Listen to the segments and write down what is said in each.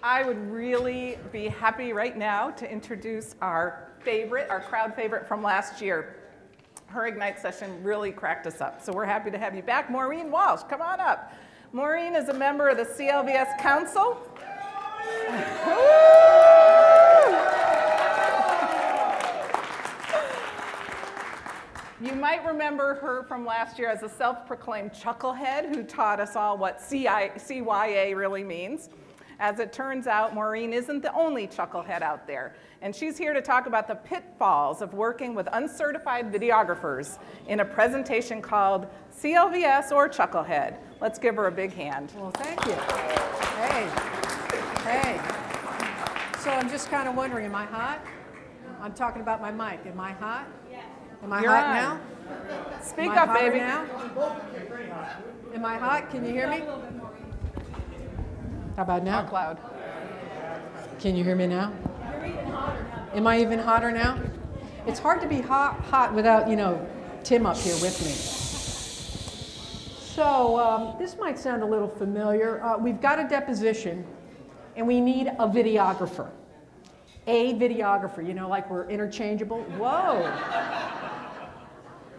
I would really be happy right now to introduce our crowd favorite from last year. Her Ignite session really cracked us up, so we're happy to have you back. Maureen Walsh, come on up. Maureen is a member of the CLVS Council. You might remember her from last year as a self-proclaimed chucklehead who taught us all what CYA really means. As it turns out, Maureen isn't the only chucklehead out there, and she's here to talk about the pitfalls of working with uncertified videographers in a presentation called CLVS or Chucklehead. Let's give her a big hand. Well, thank you. Hey. So I'm just kind of wondering, am I hot? I'm talking about my mic. Am I hot? Yes. Am I hot now? Speak up, baby. Now? Am I hot? Can you hear me? How about now? Talk loud. Can you hear me now? You're even hotter now. Am I even hotter now? It's hard to be hot without, Tim up here with me. So this might sound a little familiar. We've got a deposition, and we need a videographer. A videographer, like we're interchangeable. Whoa.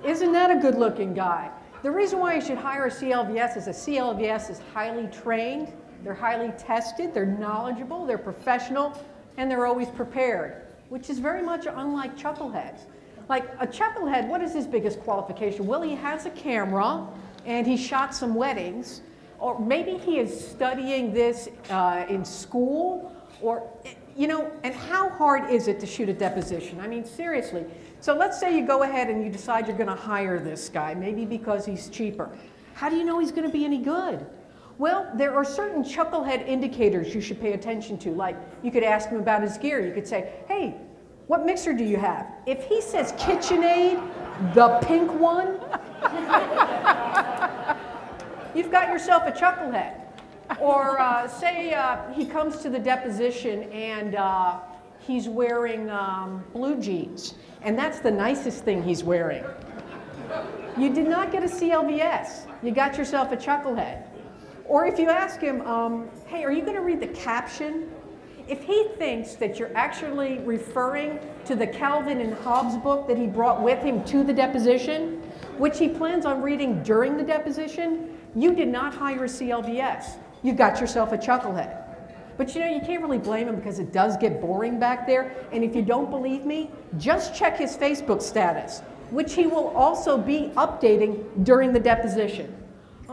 Isn't that a good-looking guy? The reason why you should hire a CLVS is a CLVS is highly trained. They're highly tested, they're knowledgeable, they're professional, and they're always prepared, which is very much unlike chuckleheads. Like a chucklehead, what is his biggest qualification? Well, he has a camera, and he shot some weddings, or maybe he is studying this in school, or, and how hard is it to shoot a deposition? I mean, seriously. So let's say you go ahead and you decide you're gonna hire this guy, maybe because he's cheaper. How do you know he's gonna be any good? Well, there are certain chucklehead indicators you should pay attention to. Like, you could ask him about his gear. You could say, hey, what mixer do you have? If he says KitchenAid, the pink one, you've got yourself a chucklehead. Or say he comes to the deposition and he's wearing blue jeans, and that's the nicest thing he's wearing. You did not get a CLVS. You got yourself a chucklehead. Or if you ask him, hey, are you going to read the caption? If he thinks that you're actually referring to the Calvin and Hobbes book that he brought with him to the deposition, which he plans on reading during the deposition, you did not hire a CLVS. You got yourself a chucklehead. But you can't really blame him because it does get boring back there. And if you don't believe me, just check his Facebook status, which he will also be updating during the deposition.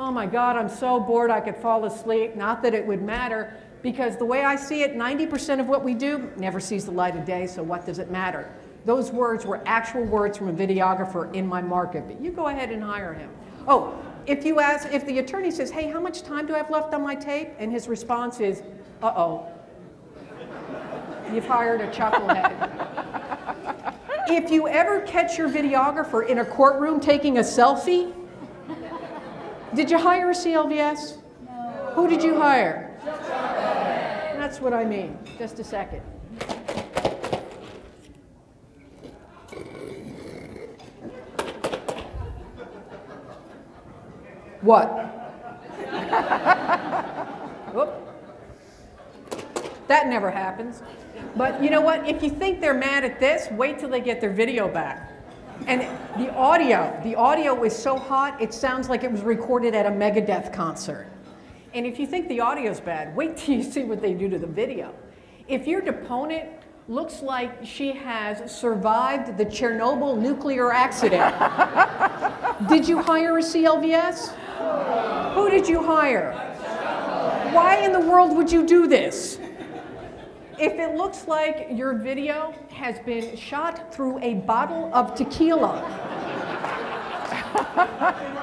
Oh my God, I'm so bored I could fall asleep. Not that it would matter, because the way I see it, 90% of what we do never sees the light of day, so what does it matter? Those words were actual words from a videographer in my market, but you go ahead and hire him. Oh, if the attorney says, hey, how much time do I have left on my tape? And his response is, uh-oh, you've hired a chucklehead. If you ever catch your videographer in a courtroom taking a selfie, did you hire a CLVS? No. Who did you hire? That's what I mean. Just a second. What? Whoop. That never happens. But you know what? If you think they're mad at this, wait till they get their video back. And the audio is so hot, it sounds like it was recorded at a Megadeth concert. And if you think the audio's bad, wait till you see what they do to the video. If your deponent looks like she has survived the Chernobyl nuclear accident, did you hire a CLVS? Who did you hire? Why in the world would you do this? If it looks like your video has been shot through a bottle of tequila,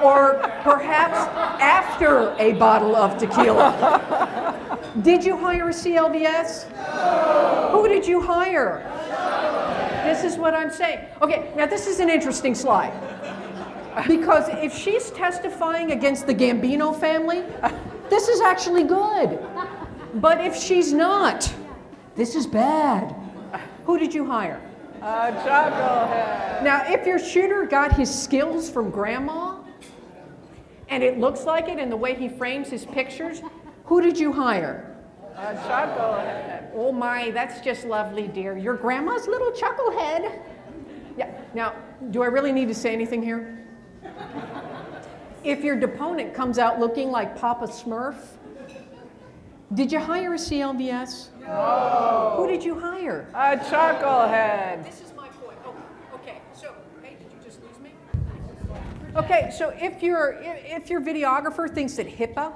or perhaps after a bottle of tequila, did you hire a CLVS? Who did you hire? This is what I'm saying. Okay, now this is an interesting slide. Because if she's testifying against the Gambino family, this is actually good. But if she's not, this is bad. Who did you hire? A chucklehead. Now, if your shooter got his skills from grandma, and it looks like it in the way he frames his pictures, who did you hire? A chucklehead. Oh my, that's just lovely, dear. Your grandma's little chucklehead. Yeah, now, do I really need to say anything here? If your deponent comes out looking like Papa Smurf, did you hire a CLVS? No. Who did you hire? A chucklehead. This is my point. Oh, okay, so, hey, did you just lose me? Okay, so if your videographer thinks that HIPAA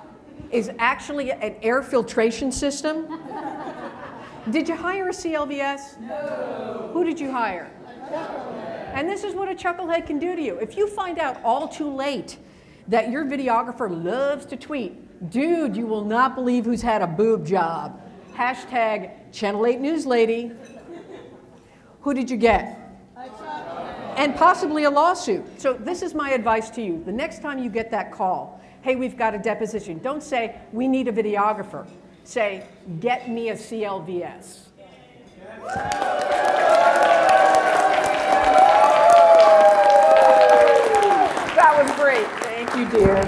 is actually an air filtration system, did you hire a CLVS? No. Who did you hire? And this is what a chucklehead can do to you. If you find out all too late that your videographer loves to tweet, dude, you will not believe who's had a boob job. Hashtag Channel 8 News Lady. Who did you get? And possibly a lawsuit. So this is my advice to you. The next time you get that call, hey, we've got a deposition, don't say, we need a videographer. Say, get me a CLVS. That was great. Thank you, dear.